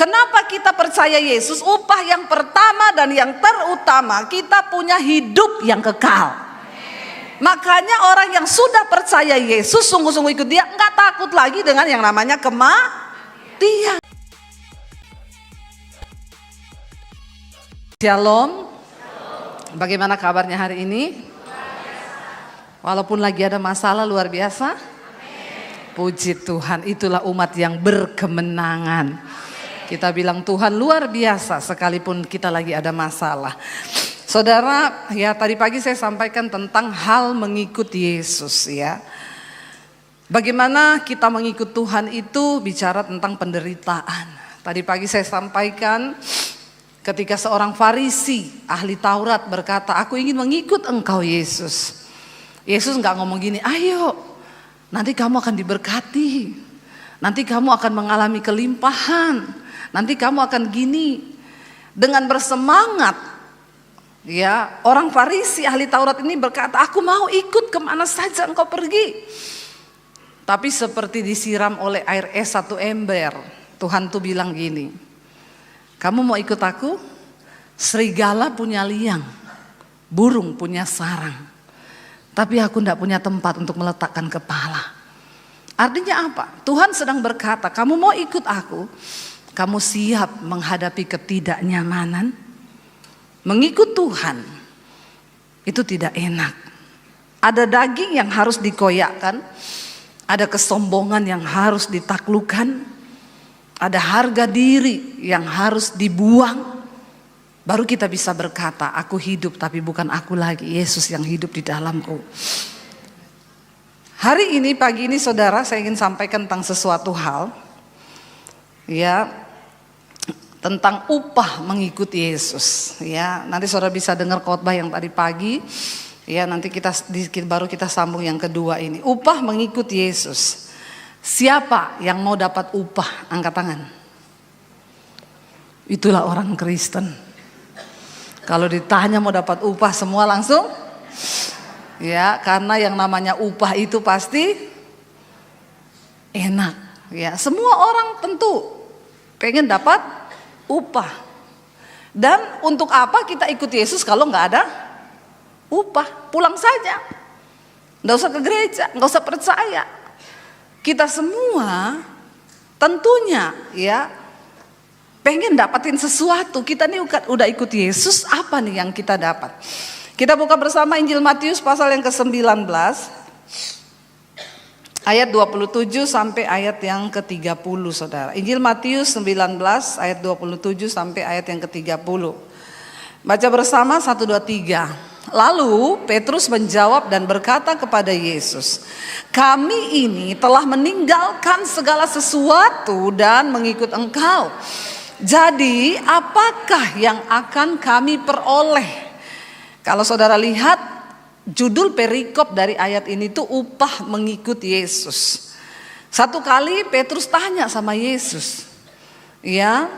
Kenapa kita percaya Yesus? Upah yang pertama dan yang terutama, kita punya hidup yang kekal. Makanya orang yang sudah percaya Yesus, sungguh-sungguh ikut Dia, nggak takut lagi dengan yang namanya kematian. Shalom. Bagaimana kabarnya hari ini? Walaupun lagi ada masalah luar biasa. Puji Tuhan, itulah umat yang berkemenangan. Kita bilang Tuhan luar biasa sekalipun kita lagi ada masalah. Saudara, ya tadi pagi saya sampaikan tentang hal mengikut Yesus ya. Bagaimana kita mengikut Tuhan itu bicara tentang penderitaan. Tadi pagi saya sampaikan ketika seorang Farisi ahli Taurat berkata, aku ingin mengikut engkau Yesus. Yesus gak ngomong gini, ayo nanti kamu akan diberkati. Nanti kamu akan mengalami kelimpahan. Nanti kamu akan gini. Dengan bersemangat ya, orang Farisi ahli Taurat ini berkata, aku mau ikut kemana saja engkau pergi. Tapi seperti disiram oleh air es satu ember. Tuhan tuh bilang gini, kamu mau ikut aku? Serigala punya liang, burung punya sarang, tapi aku tidak punya tempat untuk meletakkan kepala. Artinya apa? Tuhan sedang berkata, kamu mau ikut aku? Kamu siap menghadapi ketidaknyamanan? Mengikut Tuhan itu tidak enak. Ada daging yang harus dikoyakkan, ada kesombongan yang harus ditaklukkan, ada harga diri yang harus dibuang. Baru kita bisa berkata, aku hidup tapi bukan aku lagi, Yesus yang hidup di dalamku. Hari ini, pagi ini saudara, saya ingin sampaikan tentang sesuatu hal ya, tentang upah mengikuti Yesus ya. Nanti saudara bisa dengar khotbah yang tadi pagi ya, nanti baru kita sambung yang kedua ini. Upah mengikuti Yesus. Siapa yang mau dapat upah? Angkat tangan. Itulah orang Kristen. Kalau ditanya mau dapat upah, semua langsung ya, karena yang namanya upah itu pasti enak ya. Semua orang tentu pengen dapat upah. Dan untuk apa kita ikut Yesus kalau nggak ada upah? Pulang saja, nggak usah ke gereja, nggak usah percaya. Kita semua tentunya ya pengen dapatin sesuatu. Kita nih udah ikut Yesus, apa nih yang kita dapat? Kita buka bersama Injil Matius pasal yang ke-19 ayat 27 sampai ayat yang ke-30 saudara. Injil Matius 19 ayat 27 sampai ayat yang ke-30. Baca bersama 1, 2, 3. Lalu Petrus menjawab dan berkata kepada Yesus, kami ini telah meninggalkan segala sesuatu dan mengikut engkau. Jadi apakah yang akan kami peroleh? Kalau saudara lihat judul perikop dari ayat ini tuh upah mengikut Yesus. Satu kali Petrus tanya sama Yesus. Ya,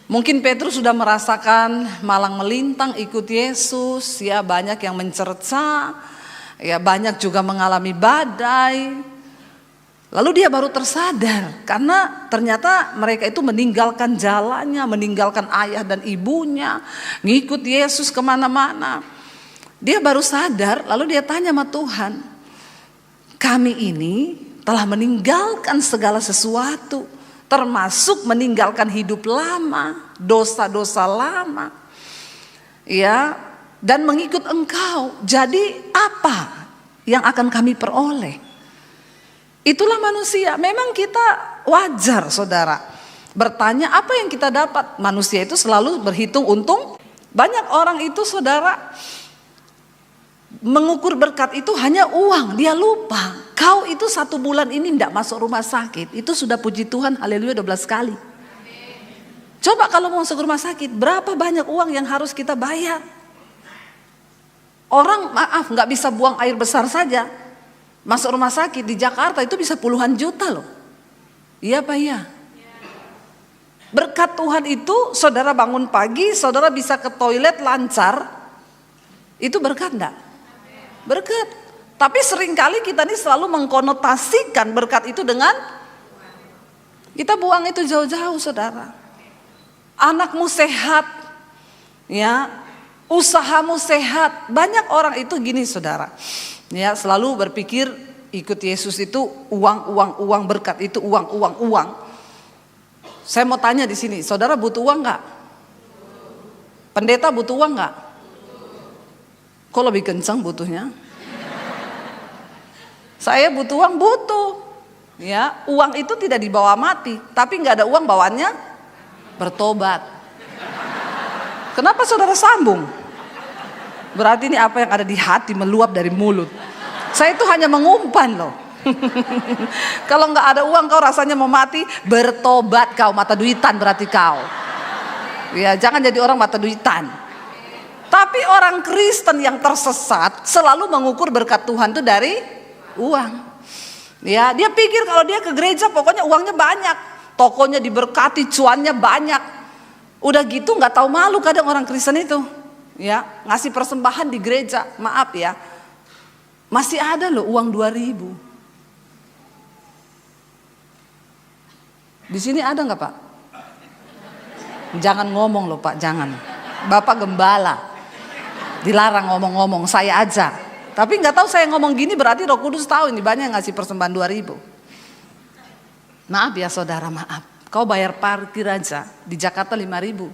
mungkin Petrus sudah merasakan malang melintang ikut Yesus, ya banyak yang mencerca, ya banyak juga mengalami badai. Lalu dia baru tersadar karena ternyata mereka itu meninggalkan jalannya, meninggalkan ayah dan ibunya, ngikut Yesus kemana-mana. Dia baru sadar, lalu dia tanya sama Tuhan, kami ini telah meninggalkan segala sesuatu, termasuk meninggalkan hidup lama, dosa-dosa lama, ya, dan mengikut engkau. Jadi apa yang akan kami peroleh? Itulah manusia. Memang kita wajar saudara bertanya apa yang kita dapat. Manusia itu selalu berhitung untung. Banyak orang itu saudara mengukur berkat itu hanya uang. Dia lupa kau itu 1 bulan ini tidak masuk rumah sakit, itu sudah puji Tuhan haleluya 12 kali. Coba kalau mau masuk rumah sakit, berapa banyak uang yang harus kita bayar? Orang maaf gak bisa buang air besar saja, masuk rumah sakit di Jakarta itu bisa puluhan juta loh. Iya Pak ya. Berkat Tuhan itu saudara bangun pagi, saudara bisa ke toilet lancar. Itu berkat enggak? Berkat. Tapi seringkali kita ini selalu mengkonotasikan berkat itu dengan kita buang itu jauh-jauh saudara. anakmu sehat, ya, usahamu sehat. Banyak orang itu gini saudara, ya, selalu berpikir ikut Yesus itu uang, berkat itu uang. Saya mau tanya di sini, saudara butuh uang nggak? Pendeta butuh uang nggak? Kok lebih kencang butuhnya? Saya butuh uang, butuh. Ya, uang itu tidak dibawa mati, tapi nggak ada uang bawaannya bertobat. Kenapa saudara sambung? Berarti ini apa yang ada di hati meluap dari mulut. Saya itu hanya mengumpan loh. Kalau nggak ada uang kau rasanya mau mati, bertobat kau, mata duitan berarti kau. Ya, jangan jadi orang mata duitan. Tapi orang Kristen yang tersesat selalu mengukur berkat Tuhan itu dari uang. Ya, dia pikir kalau dia ke gereja pokoknya uangnya banyak, tokonya diberkati, cuannya banyak. Udah gitu nggak tahu malu kadang orang Kristen itu. Ya, ngasih persembahan di gereja, maaf ya. Masih ada loh uang 2.000. Di sini ada nggak Pak? Jangan ngomong loh Pak, jangan. Bapak gembala, dilarang ngomong-ngomong, saya aja. Tapi nggak tahu saya ngomong gini berarti Roh Kudus tahu ini banyak yang ngasih persembahan 2.000. Maaf ya saudara, maaf. Kau bayar parkir aja di Jakarta 5.000.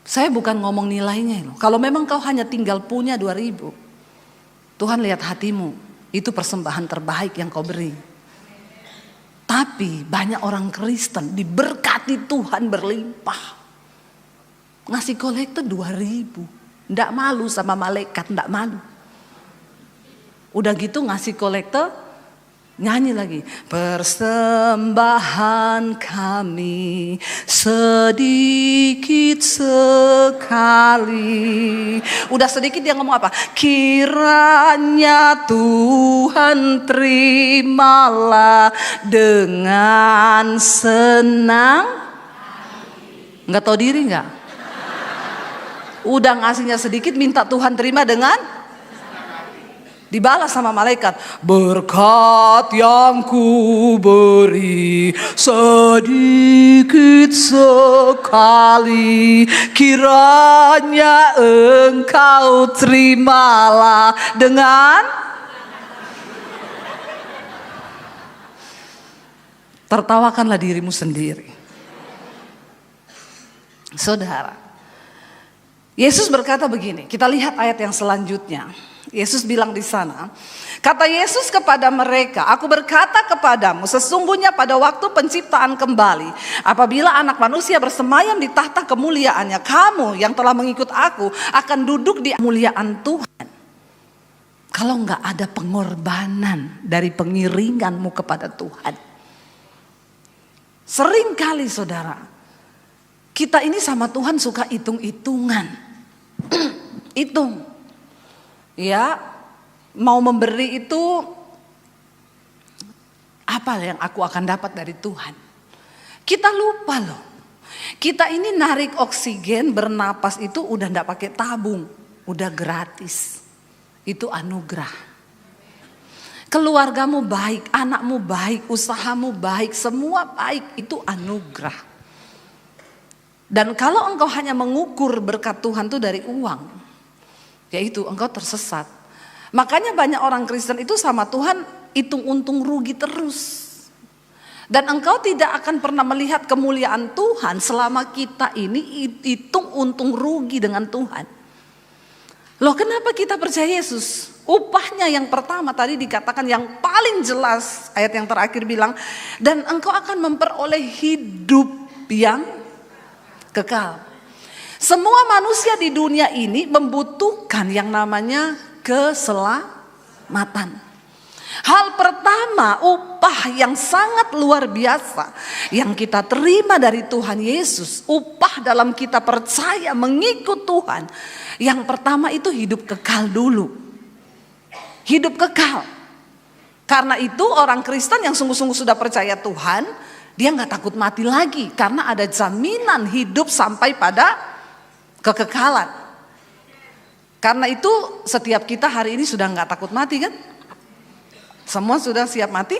Saya bukan ngomong nilainya loh. Kalau memang kau hanya tinggal punya 2.000, Tuhan lihat hatimu. Itu persembahan terbaik yang kau beri. Tapi banyak orang Kristen diberkati Tuhan berlimpah, ngasih kolektor 2.000. Nggak malu sama malaikat, nggak malu. Udah gitu ngasih kolektor, nyanyi lagi. Persembahan kami sedikit sekali. Udah sedikit dia ngomong apa? Kiranya Tuhan terimalah dengan senang. Nggak tahu diri nggak? Udah ngasihnya sedikit, minta Tuhan terima dengan dibalas sama malaikat. Berkat yang ku beri sedikit sekali, kiranya engkau terimalah dengan. Tertawakanlah dirimu sendiri. Saudara, Yesus berkata begini, kita lihat ayat yang selanjutnya. Yesus bilang di sana, kata Yesus kepada mereka, aku berkata kepadamu, sesungguhnya pada waktu penciptaan kembali, apabila anak manusia bersemayam di tahta kemuliaannya, kamu yang telah mengikut aku akan duduk di kemuliaan Tuhan. Kalau enggak ada pengorbanan dari pengiringanmu kepada Tuhan. Sering kali saudara, kita ini sama Tuhan suka hitung-hitungan. Hitung, ya, mau memberi itu apa yang aku akan dapat dari Tuhan. Kita lupa loh, kita ini narik oksigen, bernapas itu udah gak pakai tabung, udah gratis. Itu anugerah. Keluargamu baik, anakmu baik, usahamu baik, semua baik, itu anugerah. Dan kalau engkau hanya mengukur berkat Tuhan itu dari uang, yaitu engkau tersesat. Makanya banyak orang Kristen itu sama Tuhan hitung untung rugi terus. Dan engkau tidak akan pernah melihat kemuliaan Tuhan selama kita ini hitung untung rugi dengan Tuhan. Loh, kenapa kita percaya Yesus? Upahnya yang pertama tadi dikatakan yang paling jelas, ayat yang terakhir bilang, dan engkau akan memperoleh hidup yang kekal. Semua manusia di dunia ini membutuhkan yang namanya keselamatan. Hal pertama, upah yang sangat luar biasa yang kita terima dari Tuhan Yesus, upah dalam kita percaya mengikut Tuhan. Yang pertama itu hidup kekal dulu. Hidup kekal. Karena itu orang Kristen yang sungguh-sungguh sudah percaya Tuhan, dia gak takut mati lagi karena ada jaminan hidup sampai pada kekekalan. Karena itu setiap kita hari ini sudah gak takut mati kan? Semua sudah siap mati?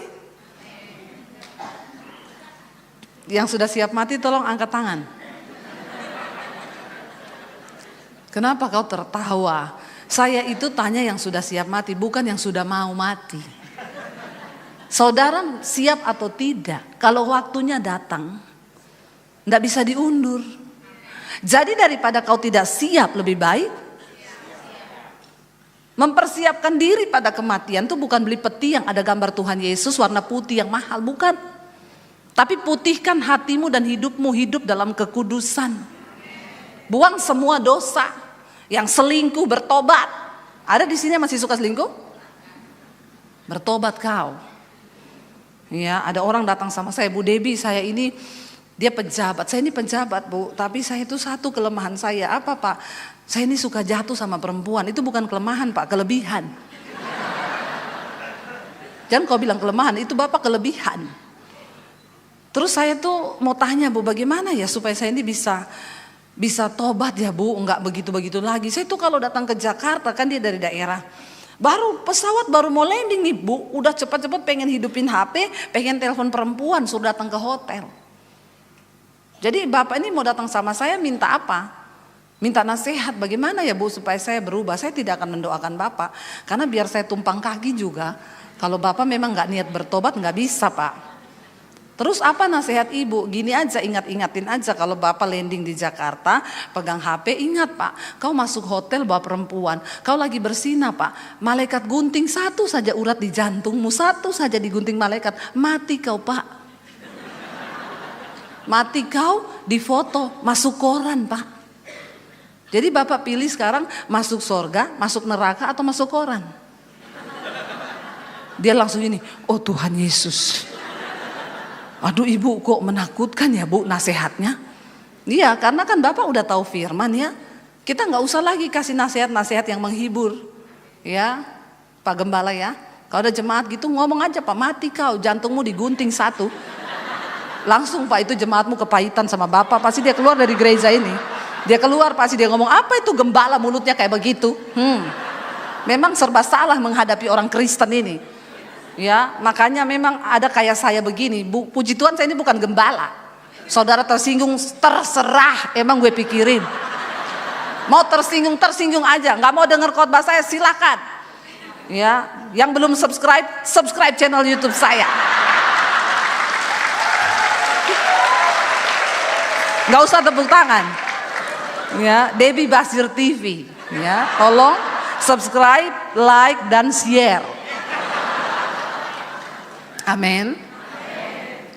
Yang sudah siap mati tolong angkat tangan. Kenapa kau tertawa? Saya itu tanya yang sudah siap mati, bukan yang sudah mau mati. Saudara siap atau tidak? Kalau waktunya datang, tidak bisa diundur. Jadi daripada kau tidak siap, lebih baik mempersiapkan diri pada kematian. Itu bukan beli peti yang ada gambar Tuhan Yesus warna putih yang mahal, bukan. Tapi putihkan hatimu dan hidupmu, hidup dalam kekudusan. Buang semua dosa. Yang selingkuh bertobat. Ada di sini yang masih suka selingkuh? Bertobat kau. Ya, ada orang datang sama saya, Bu Debbie, saya ini dia pejabat. Saya ini pejabat, Bu, tapi saya itu satu kelemahan saya. Apa, Pak? Saya ini suka jatuh sama perempuan. Itu bukan kelemahan, Pak, kelebihan. Jangan kau bilang kelemahan, itu Bapak kelebihan. Terus saya tuh mau tanya, Bu, bagaimana ya supaya saya ini bisa tobat ya, Bu, enggak begitu-begitu lagi. Saya tuh kalau datang ke Jakarta, kan dia dari daerah, pesawat baru mau landing nih, Bu, udah cepat-cepat pengen hidupin HP, pengen telepon perempuan, suruh datang ke hotel. Jadi Bapak ini mau datang sama saya minta apa? Minta nasihat bagaimana ya, Bu, supaya saya berubah. Saya tidak akan mendoakan Bapak, karena biar saya tumpang kaki juga, kalau Bapak memang enggak niat bertobat, enggak bisa, Pak. Terus apa nasihat Ibu? Gini aja, ingatin aja kalau Bapak landing di Jakarta, pegang HP, ingat, Pak, kau masuk hotel bawa perempuan, kau lagi bersinah, Pak, malaikat gunting satu saja urat di jantungmu, satu saja digunting malaikat, mati kau, Pak. Mati kau, difoto, masuk koran, Pak. Jadi Bapak pilih sekarang masuk surga, masuk neraka atau masuk koran? Dia langsung ini, oh Tuhan Yesus. Aduh Ibu, kok menakutkan ya, Bu, nasihatnya. Iya, karena kan Bapak udah tahu firman ya. Kita nggak usah lagi kasih nasihat-nasihat yang menghibur. Ya, Pak Gembala ya. Kalau ada jemaat gitu ngomong aja, Pak, mati kau, jantungmu digunting satu. Langsung, Pak, itu jemaatmu kepahitan sama Bapak. Pasti dia keluar dari gereja ini. Dia keluar pasti dia ngomong, apa itu gembala mulutnya kayak begitu. Memang serba salah menghadapi orang Kristen ini. Ya, makanya memang ada kayak saya begini, Bu, puji Tuhan saya ini bukan gembala. Saudara tersinggung, terserah, emang gue pikirin. Mau tersinggung aja, nggak mau dengar khotbah saya silakan. Ya, yang belum subscribe channel YouTube saya. Nggak usah tepuk tangan. Ya, Debbie Basir TV. Ya, tolong subscribe, like dan share. Amin.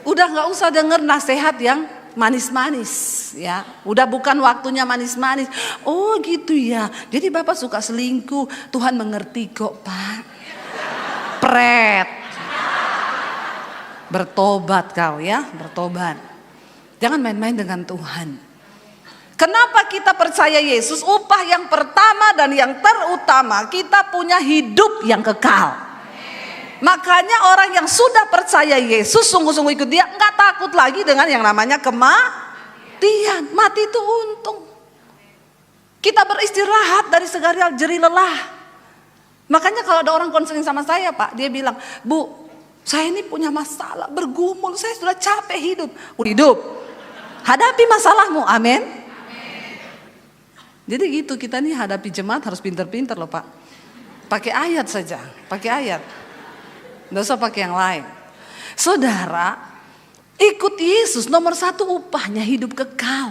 Udah nggak usah denger nasihat yang manis-manis, ya. Udah bukan waktunya manis-manis. Oh gitu ya. Jadi Bapak suka selingkuh, Tuhan mengerti kok, Pak. Pret. Bertobat kau ya, bertobat. Jangan main-main dengan Tuhan. Kenapa kita percaya Yesus? Upah yang pertama dan yang terutama, kita punya hidup yang kekal. Makanya orang yang sudah percaya Yesus, sungguh-sungguh ikut dia, nggak takut lagi dengan yang namanya kematian. Mati itu untung. Kita beristirahat dari segala jerih lelah. Makanya kalau ada orang konseling sama saya, Pak, dia bilang, Bu, saya ini punya masalah, bergumul, saya sudah capek hidup. Hadapi masalahmu, amin. Jadi gitu, kita nih hadapi jemaat harus pinter-pinter loh, Pak. Pakai ayat saja, pakai ayat. Nggak usah pakai yang lain. Saudara, ikut Yesus nomor satu upahnya hidup kekal.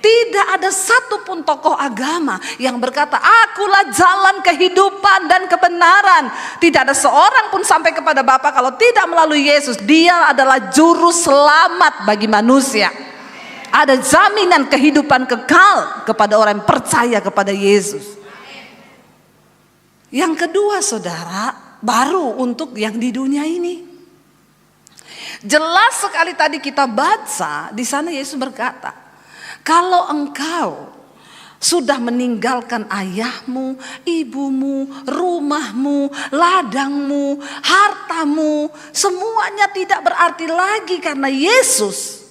Tidak ada satupun tokoh agama yang berkata, akulah jalan kehidupan dan kebenaran. Tidak ada seorang pun sampai kepada Bapa kalau tidak melalui Yesus. Dia adalah juru selamat bagi manusia. Ada jaminan kehidupan kekal kepada orang yang percaya kepada Yesus. Yang kedua, saudara, baru untuk yang di dunia ini. Jelas sekali tadi kita baca di sana Yesus berkata, kalau engkau sudah meninggalkan ayahmu, ibumu, rumahmu, ladangmu, hartamu, semuanya tidak berarti lagi karena Yesus,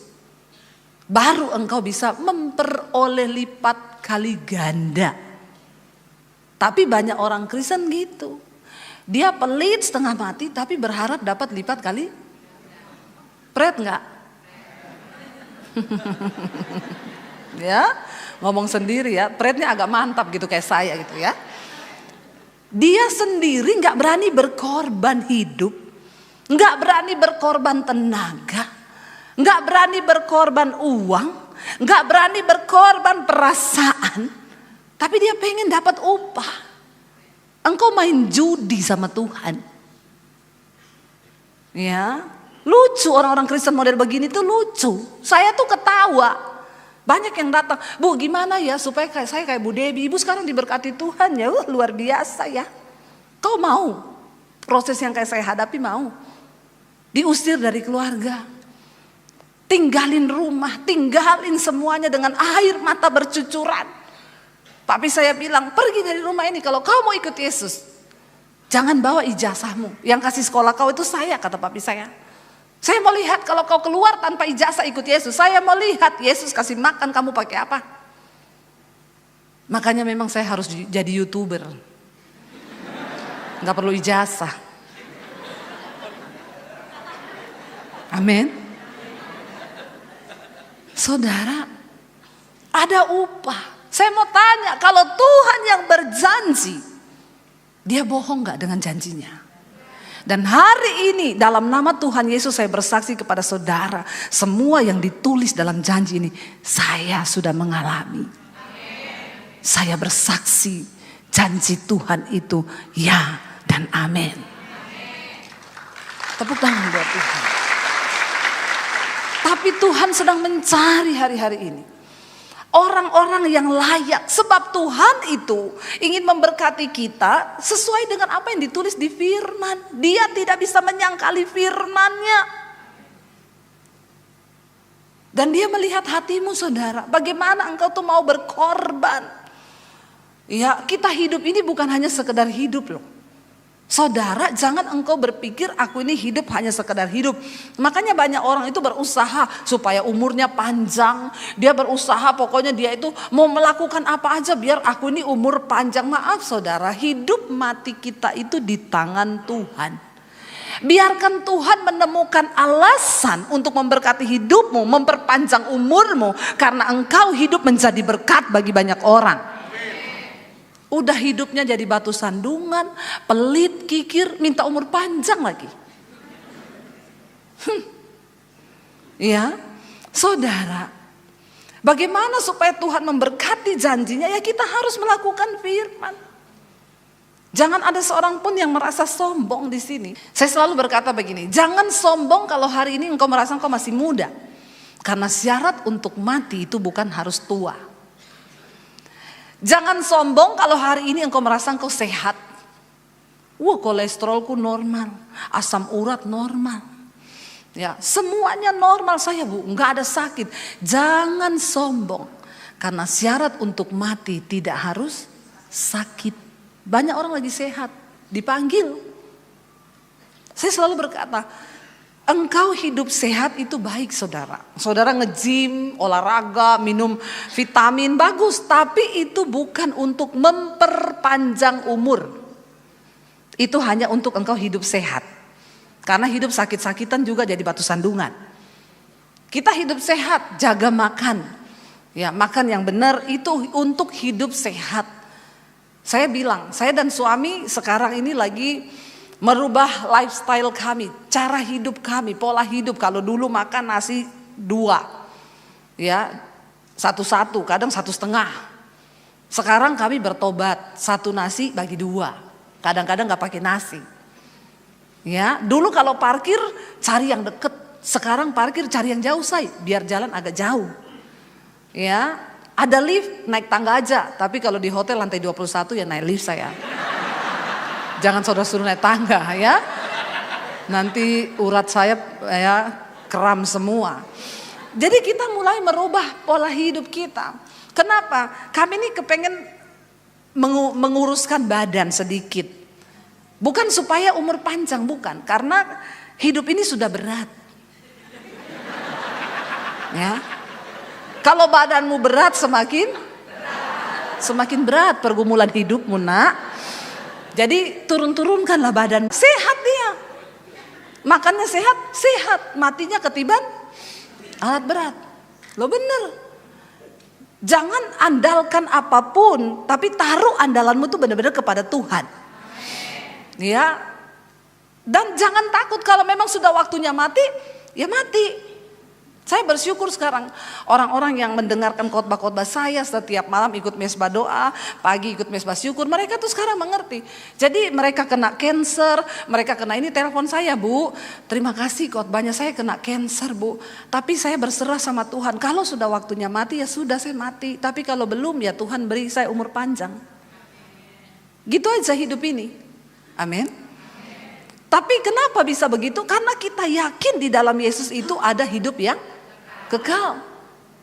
baru engkau bisa memperoleh lipat kali ganda. Tapi banyak orang Kristen gitu. Dia pelit setengah mati tapi berharap dapat lipat kali. Pret enggak? Ya, ngomong sendiri ya, pride-nya agak mantap gitu kayak saya gitu ya. Dia sendiri gak berani berkorban hidup, gak berani berkorban tenaga, gak berani berkorban uang, gak berani berkorban perasaan, tapi dia pengen dapat upah. Engkau main judi sama Tuhan. Ya, lucu orang-orang Kristen model begini tuh lucu. Saya tuh ketawa. Banyak yang datang, Bu gimana ya supaya saya kayak Bu Debbie, Ibu sekarang diberkati Tuhan ya, luar biasa ya. Kau mau proses yang kayak saya hadapi, mau diusir dari keluarga, tinggalin rumah, tinggalin semuanya dengan air mata bercucuran. Tapi saya bilang, pergi dari rumah ini kalau kau mau ikut Yesus, jangan bawa ijazahmu. Yang kasih sekolah kau itu saya, kata papi saya. Saya mau lihat kalau kau keluar tanpa ijazah ikut Yesus. Saya mau lihat Yesus kasih makan kamu pakai apa. Makanya memang saya harus jadi YouTuber. Gak perlu ijazah. Amin. Saudara, ada upah. Saya mau tanya, kalau Tuhan yang berjanji, dia bohong gak dengan janjinya? Dan hari ini dalam nama Tuhan Yesus saya bersaksi kepada saudara, semua yang ditulis dalam janji ini saya sudah mengalami. Saya bersaksi janji Tuhan itu ya dan amin. Tepuk tangan buat Tuhan. Tapi Tuhan sedang mencari hari-hari ini orang-orang yang layak, sebab Tuhan itu ingin memberkati kita sesuai dengan apa yang ditulis di firman. Dia tidak bisa menyangkali firman-Nya. Dan dia melihat hatimu saudara, bagaimana engkau tuh mau berkorban. Ya, kita hidup ini bukan hanya sekedar hidup loh. Saudara, jangan engkau berpikir aku ini hidup hanya sekedar hidup. Makanya banyak orang itu berusaha supaya umurnya panjang. Dia berusaha pokoknya dia itu mau melakukan apa aja biar aku ini umur panjang. Maaf saudara, hidup mati kita itu di tangan Tuhan. Biarkan Tuhan menemukan alasan untuk memberkati hidupmu, memperpanjang umurmu. Karena engkau hidup menjadi berkat bagi banyak orang. Udah hidupnya jadi batu sandungan, pelit, kikir, minta umur panjang lagi. Ya, saudara, bagaimana supaya Tuhan memberkati janjinya? Ya kita harus melakukan firman. Jangan ada seorang pun yang merasa sombong di sini. Saya selalu berkata begini, jangan sombong kalau hari ini engkau merasa engkau masih muda. Karena syarat untuk mati itu bukan harus tua. Jangan sombong kalau hari ini engkau merasa engkau sehat. Wah, kolesterolku normal, asam urat normal. Ya, semuanya normal saya Bu, enggak ada sakit. Jangan sombong. Karena syarat untuk mati tidak harus sakit. Banyak orang lagi sehat, dipanggil. Saya selalu berkata, engkau hidup sehat itu baik saudara. Saudara nge-gym, olahraga, minum vitamin bagus. Tapi itu bukan untuk memperpanjang umur. Itu hanya untuk engkau hidup sehat. Karena hidup sakit-sakitan juga jadi batu sandungan. Kita hidup sehat, jaga makan. Ya, makan yang benar itu untuk hidup sehat. Saya bilang, saya dan suami sekarang ini lagi merubah lifestyle kami, cara hidup kami, pola hidup. Kalau dulu makan nasi 2, ya 1-1, kadang 1,5. Sekarang kami bertobat, 1 nasi bagi 2. Kadang-kadang nggak pakai nasi. Ya, dulu kalau parkir cari yang deket, sekarang parkir cari yang jauh biar jalan agak jauh. Ya, ada lift naik tangga aja, tapi kalau di hotel lantai 21 ya naik lift saya. Jangan saudara suruh naik tangga ya. Nanti urat saya ya kram semua. Jadi kita mulai merubah pola hidup kita. Kenapa? Kami ini kepengen menguruskan badan sedikit. Bukan supaya umur panjang, bukan. Karena hidup ini sudah berat. Ya. Kalau badanmu berat semakin berat pergumulan hidupmu nak. Jadi turun-turunkanlah badan. Sehat dia. Makannya sehat, matinya ketiban alat berat. Lo bener. Jangan andalkan apapun, tapi taruh andalanmu tuh benar-benar kepada Tuhan. Ya. Dan jangan takut kalau memang sudah waktunya mati, ya mati. Saya bersyukur sekarang orang-orang yang mendengarkan khotbah-khotbah saya setiap malam ikut mesbah doa, pagi ikut mesbah syukur, mereka tuh sekarang mengerti. Jadi mereka kena cancer, mereka kena ini, telepon saya, Bu, terima kasih khotbahnya, saya kena cancer, Bu. Tapi saya berserah sama Tuhan, kalau sudah waktunya mati ya sudah saya mati. Tapi kalau belum ya Tuhan beri saya umur panjang. Gitu aja hidup ini. Amin. Tapi kenapa bisa begitu? Karena kita yakin di dalam Yesus itu ada hidup yang kekal.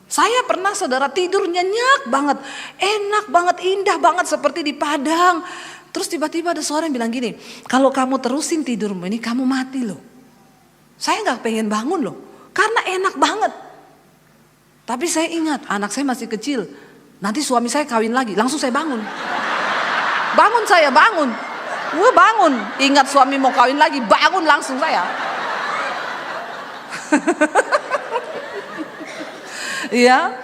Saya pernah saudara tidur nyenyak banget, enak banget, indah banget seperti di Padang. Terus tiba-tiba ada suara yang bilang gini, kalau kamu terusin tidurmu ini kamu mati loh. Saya gak pengen bangun loh, karena enak banget. Tapi saya ingat anak saya masih kecil, nanti suami saya kawin lagi, langsung saya bangun. Bangun saya, bangun. Gue bangun, ingat suami mau kawin lagi, bangun langsung saya. Ya,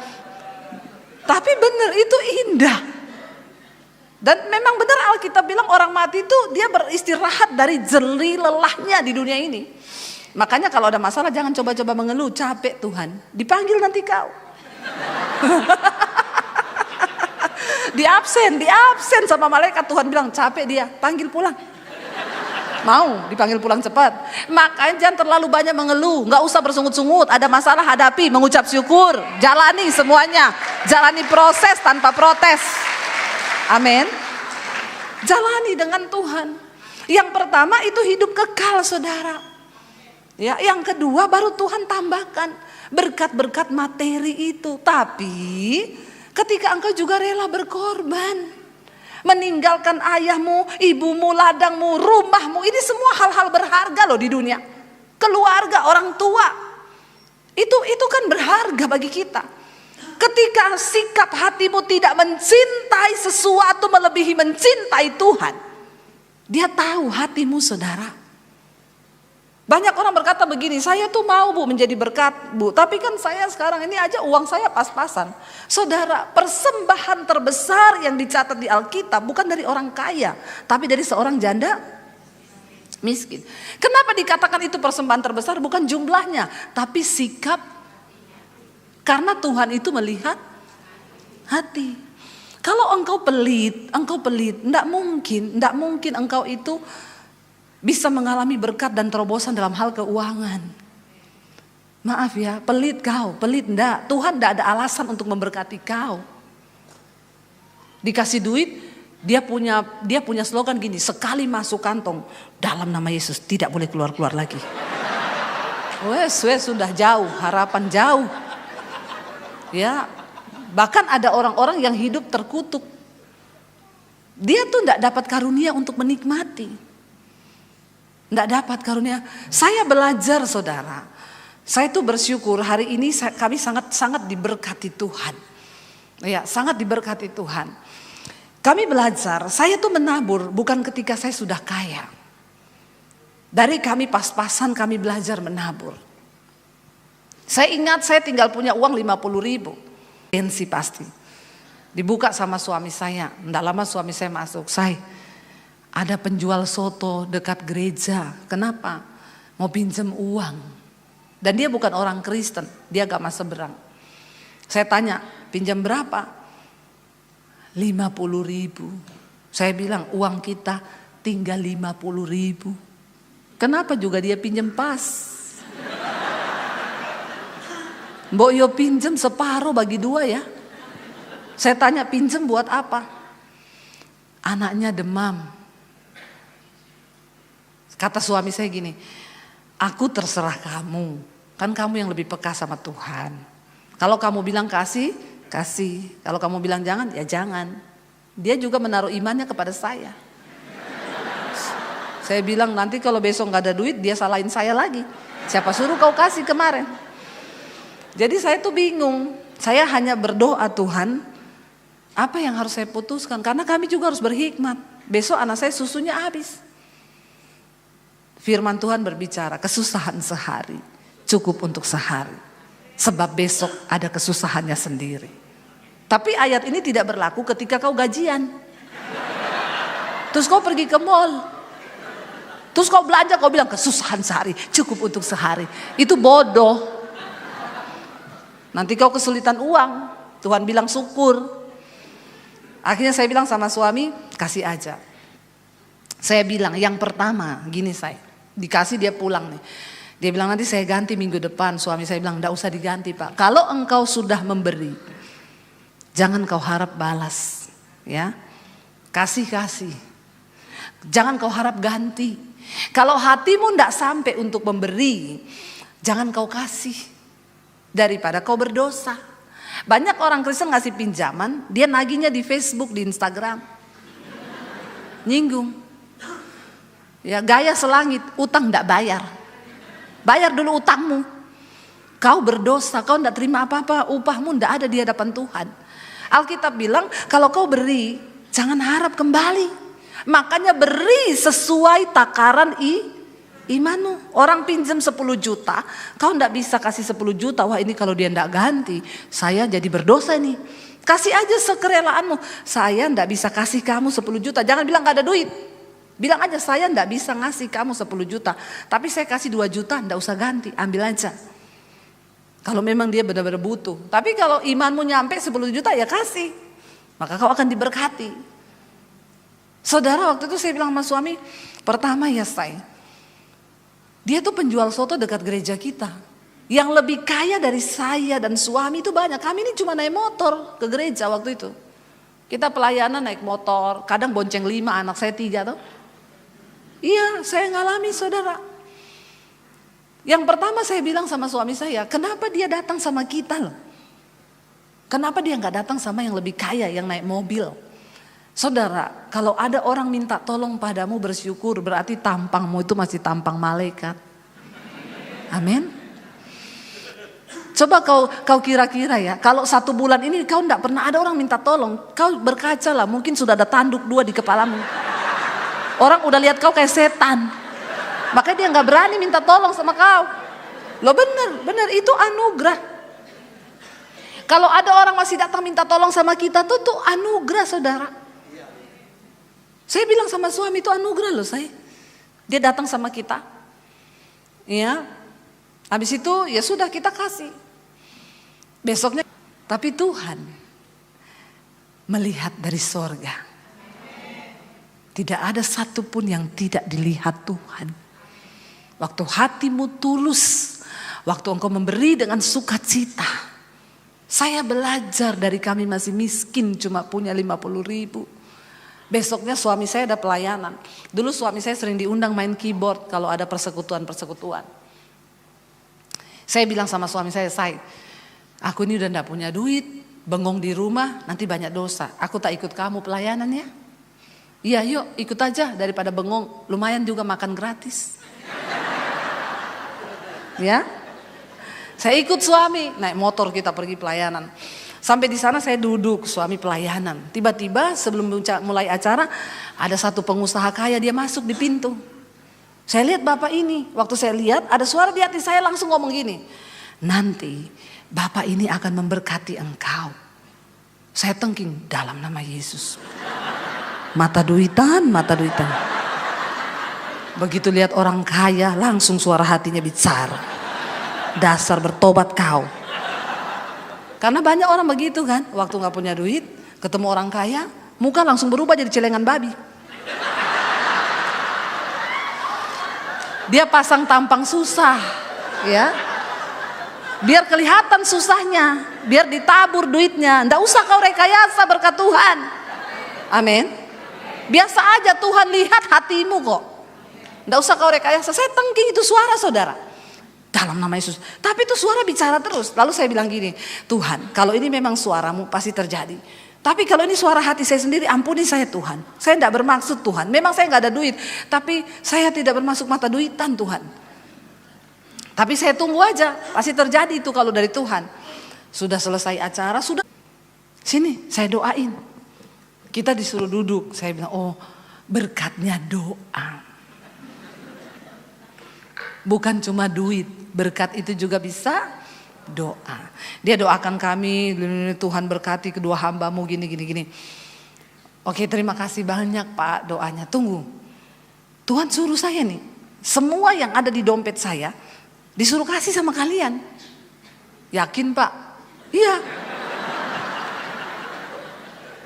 tapi benar itu indah. Dan memang benar Alkitab bilang orang mati itu dia beristirahat dari jerih lelahnya di dunia ini. Makanya kalau ada masalah jangan coba-coba mengeluh, capek Tuhan, dipanggil nanti kau. Di absen sama malaikat, Tuhan bilang capek dia, panggil pulang. Mau dipanggil pulang cepat. Makanya jangan terlalu banyak mengeluh, nggak usah bersungut-sungut. Ada masalah hadapi, mengucap syukur, jalani semuanya, jalani proses tanpa protes. Amin. Jalani dengan Tuhan. Yang pertama itu hidup kekal, saudara. Ya, yang kedua baru Tuhan tambahkan berkat-berkat materi itu. Tapi ketika engkau juga rela berkorban, meninggalkan ayahmu, ibumu, ladangmu, rumahmu, ini semua hal-hal berharga loh di dunia. Keluarga, orang tua, itu kan berharga bagi kita. Ketika sikap hatimu tidak mencintai sesuatu melebihi mencintai Tuhan, dia tahu hatimu, saudara. Banyak orang berkata begini, saya tuh mau Bu menjadi berkat Bu, tapi kan saya sekarang ini aja uang saya pas-pasan. Saudara, persembahan terbesar yang dicatat di Alkitab bukan dari orang kaya, tapi dari seorang janda miskin. Kenapa dikatakan itu persembahan terbesar? Bukan jumlahnya, tapi sikap. Karena Tuhan itu melihat hati. Kalau engkau pelit, enggak mungkin engkau itu bisa mengalami berkat dan terobosan dalam hal keuangan. Maaf ya, pelit kau, pelit enggak. Tuhan enggak ada alasan untuk memberkati kau. Dikasih duit, dia punya slogan gini, sekali masuk kantong, dalam nama Yesus tidak boleh keluar-keluar lagi. Wes sudah jauh, harapan jauh. Ya, bahkan ada orang-orang yang hidup terkutuk. Dia tuh enggak dapat karunia untuk menikmati. Tidak dapat karunia. Saya belajar, saudara. Saya tuh bersyukur hari ini kami sangat diberkati Tuhan. Ya, sangat diberkati Tuhan. Kami belajar, saya tuh menabur bukan ketika saya sudah kaya. Dari kami pas-pasan kami belajar menabur. Saya ingat saya tinggal punya uang 50.000. Pensi pasti. Dibuka sama suami saya. Tidak lama suami saya masuk. Ada penjual soto dekat gereja. Kenapa? Mau pinjam uang. Dan dia bukan orang Kristen, dia agama seberang. Saya tanya, pinjam berapa? 50.000. Saya bilang uang kita tinggal 50.000. Kenapa juga dia pinjam pas? Mbok yo pinjam separuh bagi dua ya. Saya tanya pinjam buat apa? Anaknya demam. Kata suami saya gini, aku terserah kamu, kan kamu yang lebih peka sama Tuhan. Kalau kamu bilang kasih, kasih. Kalau kamu bilang jangan, ya jangan. Dia juga menaruh imannya kepada saya. Saya bilang nanti kalau besok gak ada duit, dia salahin saya lagi. Siapa suruh kau kasih kemarin? Jadi saya tuh bingung. Saya hanya berdoa, Tuhan, apa yang harus saya putuskan? Karena kami juga harus berhikmat. Besok anak saya susunya habis. Firman Tuhan berbicara, kesusahan sehari cukup untuk sehari. Sebab besok ada kesusahannya sendiri. Tapi ayat ini tidak berlaku ketika kau gajian. Terus kau pergi ke mall. Terus kau belanja, kau bilang kesusahan sehari, cukup untuk sehari. Itu bodoh. Nanti kau kesulitan uang. Tuhan bilang syukur. Akhirnya saya bilang sama suami, kasih aja. Saya bilang yang pertama, gini saya. Dikasih dia pulang nih. Dia bilang nanti saya ganti minggu depan. Suami saya bilang enggak usah diganti Pak. Kalau engkau sudah memberi, jangan kau harap balas. Ya, kasih. Jangan kau harap ganti. Kalau hatimu enggak sampai untuk memberi, jangan kau kasih. Daripada kau berdosa. Banyak orang Kristen ngasih pinjaman, dia nagihnya di Facebook, di Instagram. Nyinggung. Ya, gaya selangit, utang enggak bayar. Bayar dulu utangmu. Kau berdosa, kau tidak terima apa-apa, upahmu tidak ada di hadapan Tuhan. Alkitab bilang kalau kau beri, jangan harap kembali. Makanya beri sesuai takaran imanmu. Orang pinjam 10 juta, kau tidak bisa kasih 10 juta. Wah ini kalau dia tidak ganti, saya jadi berdosa nih. Kasih aja sekerelaanmu. Saya tidak bisa kasih kamu 10 juta. Jangan bilang gak ada duit. Bilang aja saya enggak bisa ngasih kamu 10 juta. Tapi saya kasih 2 juta, enggak usah ganti, ambil aja. Kalau memang dia benar-benar butuh. Tapi kalau imanmu nyampe 10 juta ya kasih. Maka kau akan diberkati. Saudara waktu itu saya bilang sama suami, pertama ya dia tuh penjual soto dekat gereja kita. Yang lebih kaya dari saya dan suami itu banyak. Kami ini cuma naik motor ke gereja waktu itu. Kita pelayanan naik motor, kadang bonceng 5, anak saya 3 tuh. Iya, saya ngalami saudara. Yang pertama saya bilang sama suami saya, kenapa dia datang sama kita loh? Kenapa dia nggak datang sama yang lebih kaya, yang naik mobil? Saudara, kalau ada orang minta tolong padamu bersyukur, berarti tampangmu itu masih tampang malaikat. Amin. Coba kau kira-kira ya, kalau 1 bulan ini kau nggak pernah ada orang minta tolong, kau berkaca lah, mungkin sudah ada tanduk 2 di kepalamu. Orang udah lihat kau kayak setan. Makanya dia gak berani minta tolong sama kau. Loh bener itu anugerah. Kalau ada orang masih datang minta tolong sama kita tuh anugerah saudara. Saya bilang sama suami itu anugerah loh saya. Dia datang sama kita. Ya. Habis itu ya sudah kita kasih. Besoknya. Tapi Tuhan melihat dari sorga. Tidak ada satupun yang tidak dilihat Tuhan. Waktu hatimu tulus, waktu engkau memberi dengan sukacita. Saya belajar dari kami masih miskin cuma punya 50.000. Besoknya suami saya ada pelayanan. Dulu suami saya sering diundang main keyboard kalau ada persekutuan. Saya bilang sama suami saya, aku ini udah gak punya duit, bengong di rumah, nanti banyak dosa. Aku tak ikut kamu pelayanan ya. Iya yuk ikut aja daripada bengong, lumayan juga makan gratis. Ya, saya ikut suami, naik motor kita pergi pelayanan. Sampai di sana saya duduk, suami pelayanan. Tiba-tiba sebelum mulai acara, ada satu pengusaha kaya dia masuk di pintu. Saya lihat bapak ini, waktu saya lihat ada suara di hati saya langsung ngomong gini. Nanti bapak ini akan memberkati engkau. Saya tengking dalam nama Yesus. Mata duitan. Begitu lihat orang kaya langsung suara hatinya bicara. Dasar bertobat kau. Karena banyak orang begitu kan. Waktu gak punya duit ketemu orang kaya, muka langsung berubah jadi celengan babi. Dia pasang tampang susah ya. Biar kelihatan susahnya, biar ditabur duitnya. Nggak usah kau rekayasa berkat Tuhan. Amin. Biasa aja Tuhan lihat hatimu kok. Nggak usah kau rekayasa. Saya tengking itu suara saudara. Dalam nama Yesus. Tapi itu suara bicara terus. Lalu saya bilang gini, Tuhan kalau ini memang suaramu pasti terjadi. Tapi kalau ini suara hati saya sendiri, ampuni saya Tuhan. Saya tidak bermaksud Tuhan. Memang saya nggak ada duit. Tapi saya tidak bermaksud mata duitan Tuhan. Tapi saya tunggu aja. Pasti terjadi itu kalau dari Tuhan. Sudah selesai acara, sudah. Sini saya doain. Kita disuruh duduk. Saya bilang, oh berkatnya doa. Bukan cuma duit. Berkat itu juga bisa doa. Dia doakan kami, Tuhan berkati kedua hambamu gini. Oke, terima kasih banyak Pak doanya. Tunggu, Tuhan suruh saya nih, semua yang ada di dompet saya disuruh kasih sama kalian. Yakin Pak? Iya.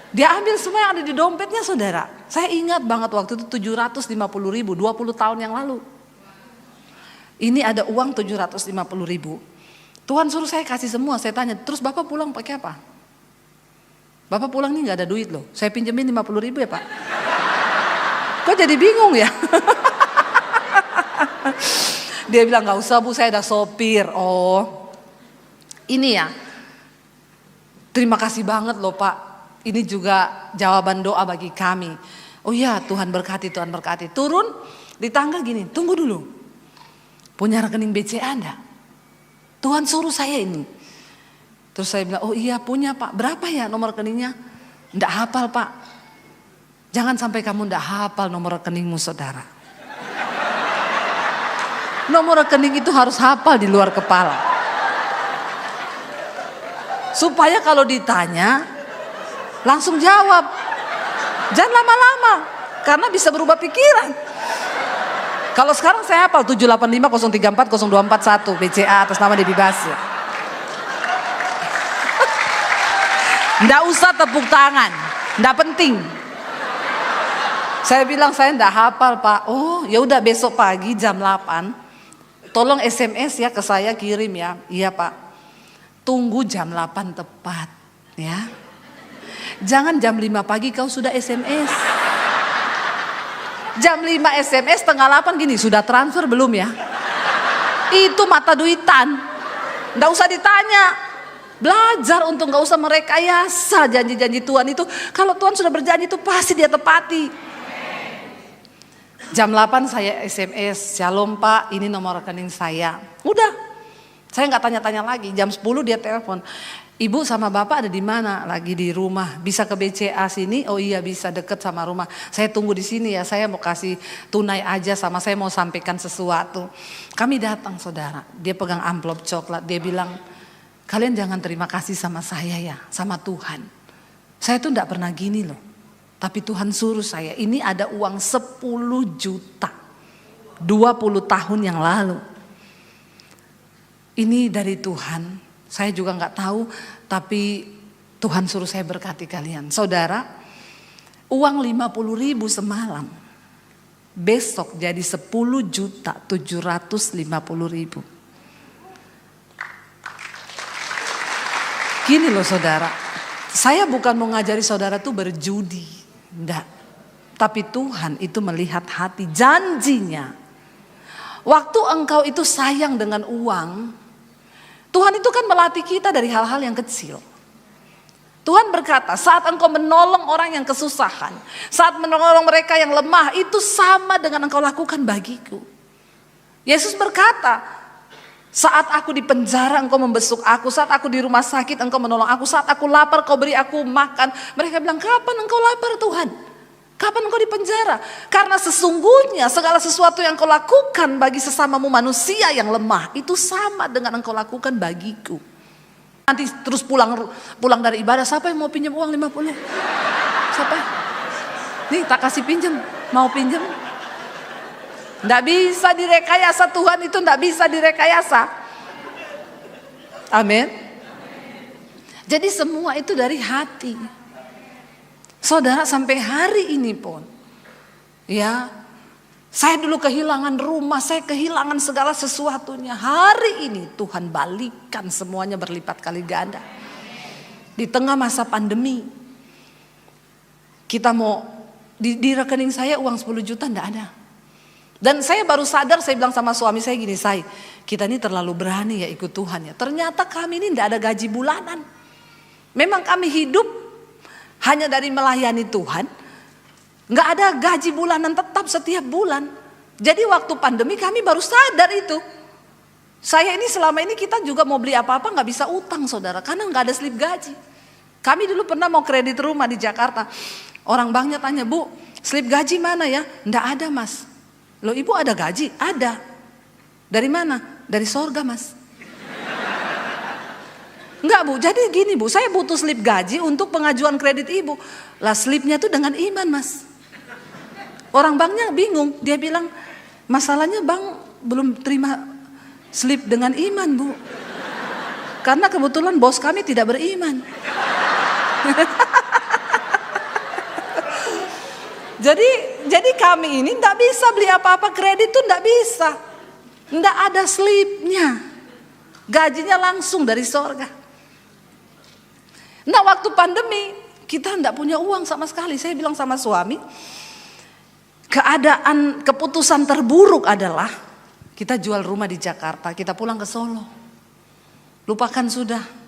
Dia ambil semua yang ada di dompetnya saudara. Saya ingat banget waktu itu 750.000, 20 tahun yang lalu. Ini ada uang 750.000. Tuhan suruh saya kasih semua. Saya tanya, terus Bapak pulang pakai apa? Bapak pulang nih gak ada duit loh. Saya pinjemin 50.000 ya Pak. Kok jadi bingung ya? Dia bilang gak usah Bu, saya ada sopir. Oh ini ya, terima kasih banget loh Pak. Ini juga jawaban doa bagi kami. Oh iya, Tuhan berkati, Tuhan berkati. Turun di tangga gini, tunggu dulu. Punya rekening BCA enggak? Tuhan suruh saya ini. Terus saya bilang, oh iya punya Pak. Berapa ya nomor rekeningnya? Enggak hafal Pak. Jangan sampai kamu enggak hafal nomor rekeningmu saudara. Nomor rekening itu harus hafal di luar kepala. Supaya kalau ditanya langsung jawab. Jangan lama-lama karena bisa berubah pikiran. Kalau sekarang saya hafal 785 034 0241 BCA atas nama Debbie Basir. Nggak usah tepuk tangan, nggak penting. Saya bilang saya nggak hafal Pak. Oh ya udah besok pagi jam 8. Tolong SMS ya ke saya, kirim ya. Iya Pak. Tunggu jam 8 tepat ya. Jangan jam 5 pagi kau sudah SMS. Jam 5 SMS setengah 8 gini, sudah transfer belum ya? Itu mata duitan. Nggak usah ditanya. Belajar untuk gak usah merekayasa janji-janji Tuhan itu. Kalau Tuhan sudah berjanji itu pasti dia tepati. Jam 8 saya SMS, Shalom Pak, ini nomor rekening saya. Udah, saya gak tanya-tanya lagi. Jam 10 dia telepon, Ibu sama Bapak ada di mana? Lagi di rumah. Bisa ke BCA sini? Oh iya bisa, deket sama rumah. Saya tunggu di sini ya, saya mau kasih tunai aja sama saya mau sampaikan sesuatu. Kami datang saudara, dia pegang amplop coklat, dia bilang, kalian jangan terima kasih sama saya ya, sama Tuhan. Saya tuh enggak pernah gini loh. Tapi Tuhan suruh saya, ini ada uang 10 juta. 20 tahun yang lalu. Ini dari Tuhan. Saya juga enggak tahu, tapi Tuhan suruh saya berkati kalian. Saudara, uang 50.000 semalam. Besok jadi 10.750.000. Gini loh saudara, saya bukan mau ngajari saudara tuh berjudi, enggak. Tapi Tuhan itu melihat hati, janjinya. Waktu engkau itu sayang dengan uang, Tuhan itu kan melatih kita dari hal-hal yang kecil. Tuhan berkata, saat engkau menolong orang yang kesusahan, saat menolong mereka yang lemah, itu sama dengan engkau lakukan bagiku. Yesus berkata, saat aku di penjara engkau membesuk aku, saat aku di rumah sakit engkau menolong aku, saat aku lapar kau beri aku makan. Mereka bilang, kapan engkau lapar Tuhan? Kapan engkau di penjara? Karena sesungguhnya segala sesuatu yang kau lakukan bagi sesamamu manusia yang lemah, itu sama dengan engkau lakukan bagiku. Nanti terus pulang dari ibadah, siapa yang mau pinjam uang 50? Siapa? Nih tak kasih pinjam, mau pinjam? Nggak bisa direkayasa, Tuhan itu nggak bisa direkayasa. Amin. Jadi semua itu dari hati. Saudara sampai hari ini pun, ya, saya dulu kehilangan rumah, saya kehilangan segala sesuatunya. Hari ini Tuhan balikan semuanya berlipat kali ganda. Di tengah masa pandemi, kita mau di rekening saya uang 10 juta nggak ada. Dan saya baru sadar, saya bilang sama suami saya gini, kita ini terlalu berani ya ikut Tuhan ya. Ternyata kami ini tidak ada gaji bulanan. Memang kami hidup hanya dari melayani Tuhan. Nggak ada gaji bulanan tetap setiap bulan. Jadi waktu pandemi kami baru sadar itu. Saya ini selama ini kita juga mau beli apa-apa nggak bisa utang saudara. Karena nggak ada slip gaji. Kami dulu pernah mau kredit rumah di Jakarta. Orang banknya tanya, Bu, slip gaji mana ya? Nggak ada Mas. Loh Ibu ada gaji? Ada. Dari mana? Dari sorga Mas. Enggak Bu, jadi gini Bu, saya butuh slip gaji untuk pengajuan kredit Ibu. Lah slipnya tuh dengan iman Mas. Orang banknya bingung, dia bilang masalahnya bank belum terima slip dengan iman Bu. Karena kebetulan bos kami tidak beriman. Jadi kami ini tidak bisa beli apa-apa kredit tuh tidak bisa. Tidak ada slipnya. Gajinya langsung dari sorga. Nah waktu pandemi kita tidak punya uang sama sekali. Saya bilang sama suami, keputusan terburuk adalah kita jual rumah di Jakarta, kita pulang ke Solo. Lupakan sudah.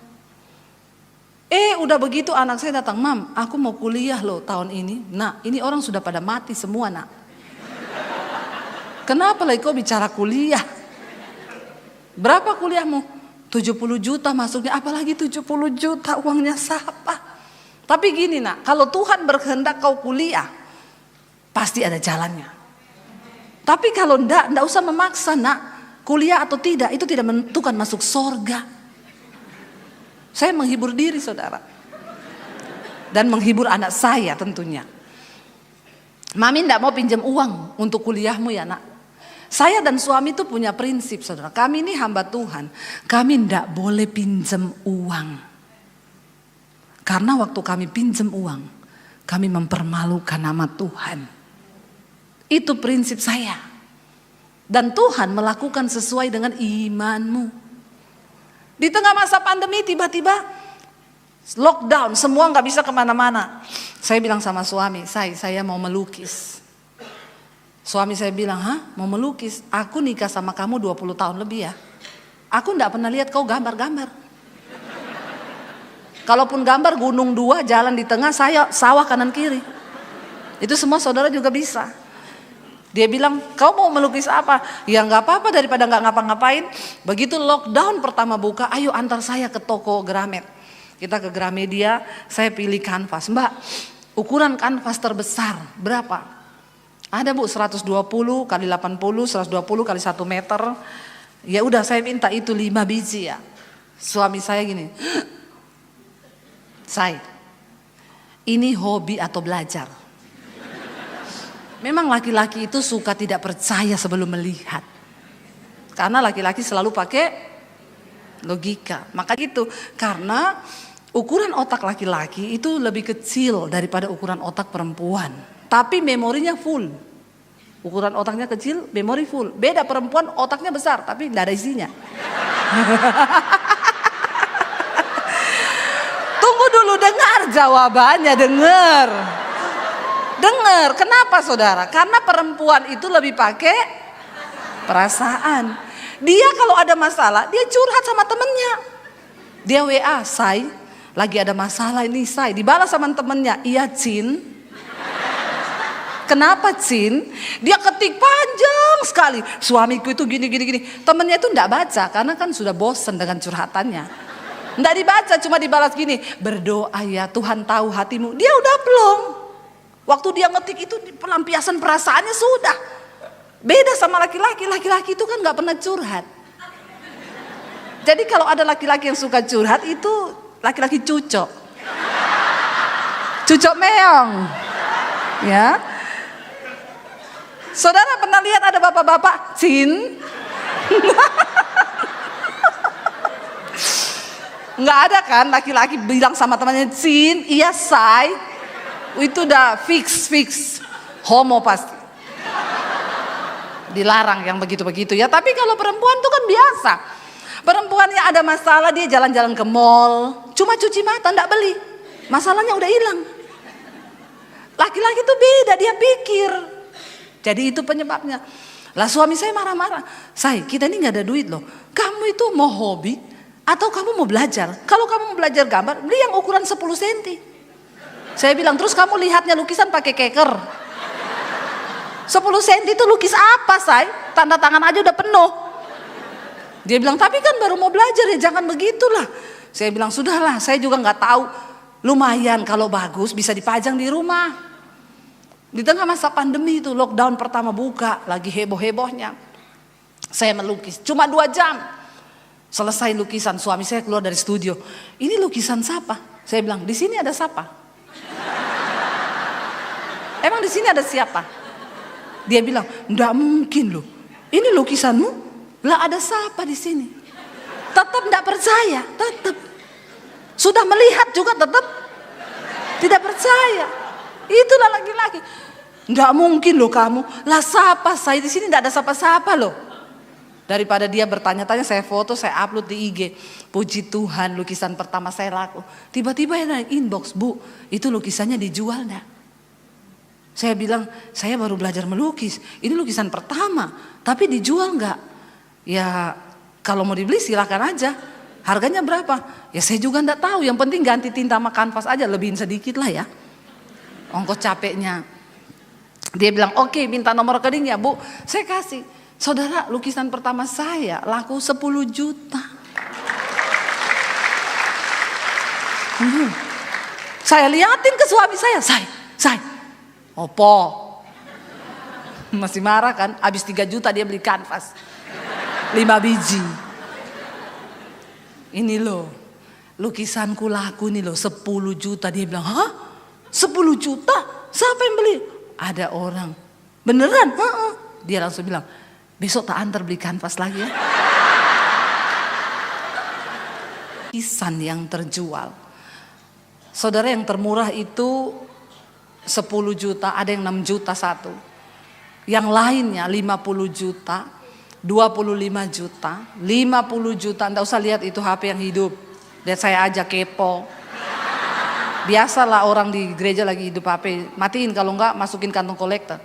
Udah begitu anak saya datang, Mam, aku mau kuliah loh tahun ini. Nah ini orang sudah pada mati semua nak. Kenapa lagi kau bicara kuliah? Berapa kuliahmu? 70 juta masuknya, apalagi 70 juta uangnya siapa? Tapi gini nak, kalau Tuhan berkehendak kau kuliah, pasti ada jalannya. Tapi kalau enggak usah memaksa nak, kuliah atau tidak, itu tidak menentukan masuk sorga. Saya menghibur diri saudara. Dan menghibur anak saya tentunya. Mami enggak mau pinjam uang untuk kuliahmu ya nak. Saya dan suami itu punya prinsip saudara. Kami ini hamba Tuhan. Kami enggak boleh pinjam uang. Karena waktu kami pinjam uang, kami mempermalukan nama Tuhan. Itu prinsip saya. Dan Tuhan melakukan sesuai dengan imanmu. Di tengah masa pandemi tiba-tiba lockdown, semua nggak bisa kemana-mana. Saya bilang sama suami, saya mau melukis. Suami saya bilang, hah mau melukis? Aku nikah sama kamu 20 tahun lebih ya. Aku nggak pernah lihat kau gambar-gambar. Kalaupun gambar gunung dua, jalan di tengah, saya sawah kanan kiri. Itu semua saudara juga bisa. Dia bilang, kau mau melukis apa? Ya nggak apa-apa daripada nggak ngapa-ngapain. Begitu lockdown pertama buka, ayo antar saya ke toko Gramet. Kita ke Gramedia, saya pilih kanvas. Mbak, ukuran kanvas terbesar berapa? Ada Bu 120 kali 80, 120 kali 1 meter. Ya udah saya minta itu 5 biji ya. Suami saya gini, ini hobi atau belajar? Memang laki-laki itu suka tidak percaya sebelum melihat. Karena laki-laki selalu pakai logika. Maka gitu, karena ukuran otak laki-laki itu lebih kecil daripada ukuran otak perempuan. Tapi memorinya full. Ukuran otaknya kecil, memori full. Beda perempuan otaknya besar, tapi tidak ada isinya. Tunggu dulu, dengar jawabannya, dengar. Kenapa saudara? Karena perempuan itu lebih pakai perasaan. Dia kalau ada masalah, dia curhat sama temennya. Dia WA, lagi ada masalah ini dibalas sama temennya, iya Cin. Kenapa Cin? Dia ketik panjang sekali. Suamiku itu gini. Temennya itu enggak baca karena kan sudah bosen dengan curhatannya. Enggak dibaca, cuma dibalas gini. Berdoa ya Tuhan tahu hatimu. Dia udah plong. Waktu dia ngetik itu pelampiasan perasaannya sudah. Beda sama laki-laki. Laki-laki itu kan enggak pernah curhat. Jadi kalau ada laki-laki yang suka curhat itu laki-laki cucok. Cucok meong. Ya. Saudara pernah lihat ada bapak-bapak Cin? Nggak ada kan laki-laki bilang sama temannya Cin, iya say. Itu udah fix. Homo pasti. Dilarang yang begitu-begitu ya. Tapi kalau perempuan tuh kan biasa. Perempuan yang ada masalah dia jalan-jalan ke mall, cuma cuci mata nggak beli. Masalahnya udah hilang. Laki-laki tuh beda, dia pikir. Jadi itu penyebabnya. Lah suami saya marah-marah. Kita ini gak ada duit loh. Kamu itu mau hobi atau kamu mau belajar? Kalau kamu mau belajar gambar, beli yang ukuran 10 cm. Saya bilang, terus kamu lihatnya lukisan pakai keker. 10 cm itu lukis apa Tanda tangan aja udah penuh. Dia bilang, tapi kan baru mau belajar ya jangan begitulah. Saya bilang, sudahlah saya juga gak tahu. Lumayan kalau bagus bisa dipajang di rumah. Di tengah masa pandemi itu lockdown pertama buka, lagi heboh-hebohnya. Saya melukis cuma 2 jam. Selesai lukisan, suami saya keluar dari studio. Ini lukisan siapa? Saya bilang, di sini ada siapa? Emang di sini ada siapa? Dia bilang, enggak mungkin loh. Ini lukisanmu? Lah ada siapa di sini? Tetap enggak percaya, tetap. Sudah melihat juga tetap tidak percaya. Itulah laki-laki. Enggak mungkin loh kamu. Lah siapa? Saya di sini enggak ada siapa-siapa loh. Daripada dia bertanya-tanya, saya foto, saya upload di IG. Puji Tuhan, lukisan pertama saya laku. Tiba-tiba ada inbox, Bu, itu lukisannya dijual enggak? Saya bilang, saya baru belajar melukis. Ini lukisan pertama, tapi dijual enggak? Ya, kalau mau dibeli silakan aja. Harganya berapa? Ya saya juga enggak tahu. Yang penting ganti tinta sama kanvas aja, lebihin sedikit lah ya. Ongkos capeknya. Dia bilang, oke, minta nomor rekeningnya, Bu. Saya kasih. Saudara, lukisan pertama saya laku 10 juta. Saya liatin ke suami saya, opo. Masih marah kan, habis 3 juta dia beli kanvas. 5 biji. Ini loh, lukisanku laku nih loh 10 juta. Dia bilang, hah? 10 juta? Siapa yang beli? Ada orang. Beneran? Dia langsung bilang, besok tak antar beli kanvas lagi ya. Lukisan yang terjual. Saudara, yang termurah itu 10 juta, ada yang 6 juta satu. Yang lainnya 50 juta, 25 juta, 50 juta. Nggak usah lihat itu HP yang hidup. Lihat saya aja kepo. Biasalah orang di gereja lagi hidup HP. Matiin, kalau enggak masukin kantong kolektor.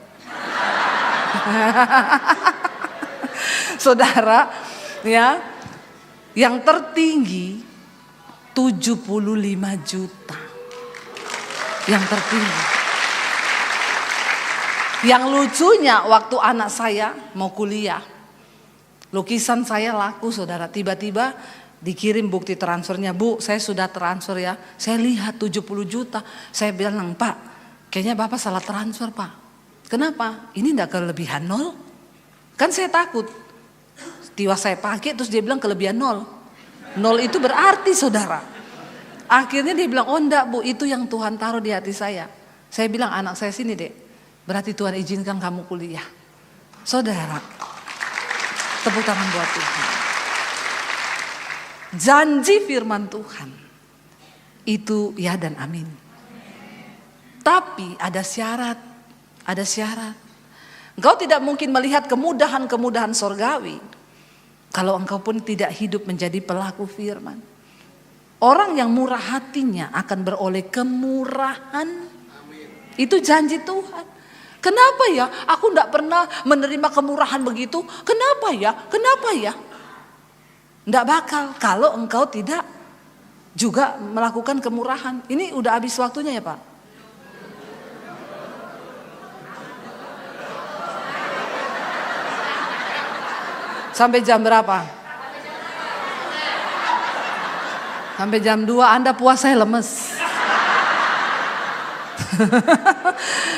Saudara, ya, yang tertinggi 75 juta. Yang tertinggi. Yang lucunya waktu anak saya mau kuliah, lukisan saya laku, saudara. Tiba-tiba dikirim bukti transfernya, Bu, saya sudah transfer ya. Saya lihat 70 juta. Saya bilang, Pak, kayaknya Bapak salah transfer, Pak. Kenapa? Ini enggak kelebihan 0? Kan saya takut. Tiba saya pakai terus dia bilang kelebihan 0. 0 itu berarti, saudara. Akhirnya dia bilang, oh enggak, Bu, itu yang Tuhan taruh di hati saya. Saya bilang, anak saya sini dek. Berarti Tuhan izinkan kamu kuliah. Saudara, tepuk tangan buat Tuhan. Janji firman Tuhan itu ya dan amin. Tapi ada syarat. Ada syarat. Engkau tidak mungkin melihat kemudahan-kemudahan sorgawi kalau engkau pun tidak hidup menjadi pelaku firman. Orang yang murah hatinya akan beroleh kemurahan. Itu janji Tuhan. Kenapa ya aku tidak pernah menerima kemurahan begitu? Kenapa ya? Kenapa ya? Tidak bakal kalau engkau tidak juga melakukan kemurahan. Ini udah habis waktunya ya Pak? Sampai jam berapa? Sampai jam 2 Anda puasa lemes.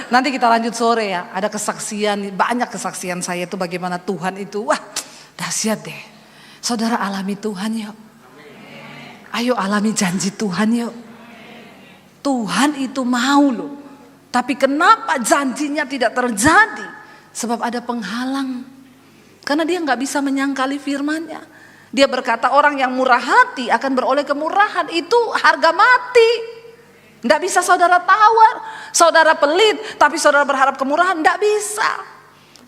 Nanti kita lanjut sore ya. Ada kesaksian, banyak kesaksian saya itu bagaimana Tuhan itu. Wah, dahsyat deh. Saudara, alami Tuhan yuk. Ayo alami janji Tuhan yuk. Tuhan itu mau loh. Tapi kenapa janjinya tidak terjadi? Sebab ada penghalang. Karena dia nggak bisa menyangkali firman-Nya. Dia berkata orang yang murah hati akan beroleh kemurahan. Itu harga mati. Nggak bisa saudara tawar. Saudara pelit tapi saudara berharap kemurahan. Nggak bisa.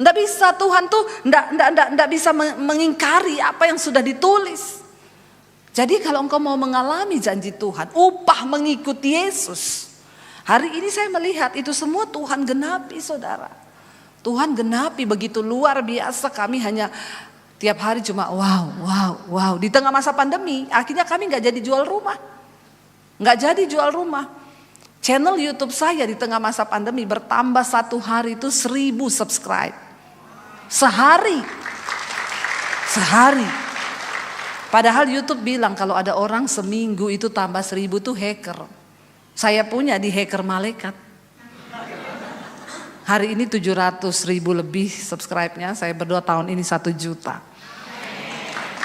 Nggak bisa, Tuhan tuh nggak bisa mengingkari apa yang sudah ditulis. Jadi kalau engkau mau mengalami janji Tuhan, upah mengikuti Yesus. Hari ini saya melihat itu semua Tuhan genapi, saudara. Tuhan genapi begitu luar biasa. Kami hanya tiap hari cuma wow. Di tengah masa pandemi akhirnya kami gak jadi jual rumah. Gak jadi jual rumah. Channel YouTube saya di tengah masa pandemi bertambah satu hari itu 1000 subscribe. Sehari. Padahal YouTube bilang kalau ada orang seminggu itu tambah 1000 tuh hacker. Saya punya di hacker malaikat. Hari ini 700.000 lebih subscribe-nya. Saya berdoa tahun ini 1 juta.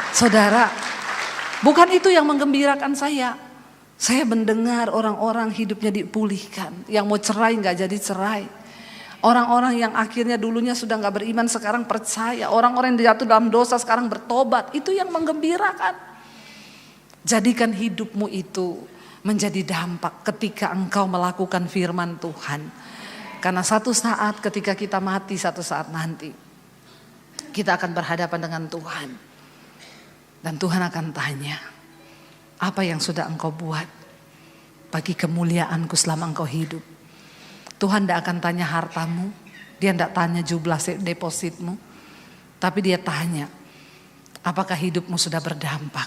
Saudara, Bukan itu yang menggembirakan saya. Saya mendengar orang-orang hidupnya dipulihkan. Yang mau cerai gak jadi cerai. Orang-orang yang akhirnya dulunya sudah gak beriman sekarang percaya. Orang-orang yang jatuh dalam dosa sekarang bertobat. Itu yang menggembirakan. Jadikan hidupmu itu menjadi dampak ketika engkau melakukan firman Tuhan. Karena satu saat ketika kita mati, satu saat nanti kita akan berhadapan dengan Tuhan. Dan Tuhan akan tanya, apa yang sudah engkau buat bagi kemuliaanku selama engkau hidup. Tuhan tidak akan tanya hartamu, dia tidak tanya jumlah depositmu. Tapi dia tanya, apakah hidupmu sudah berdampak.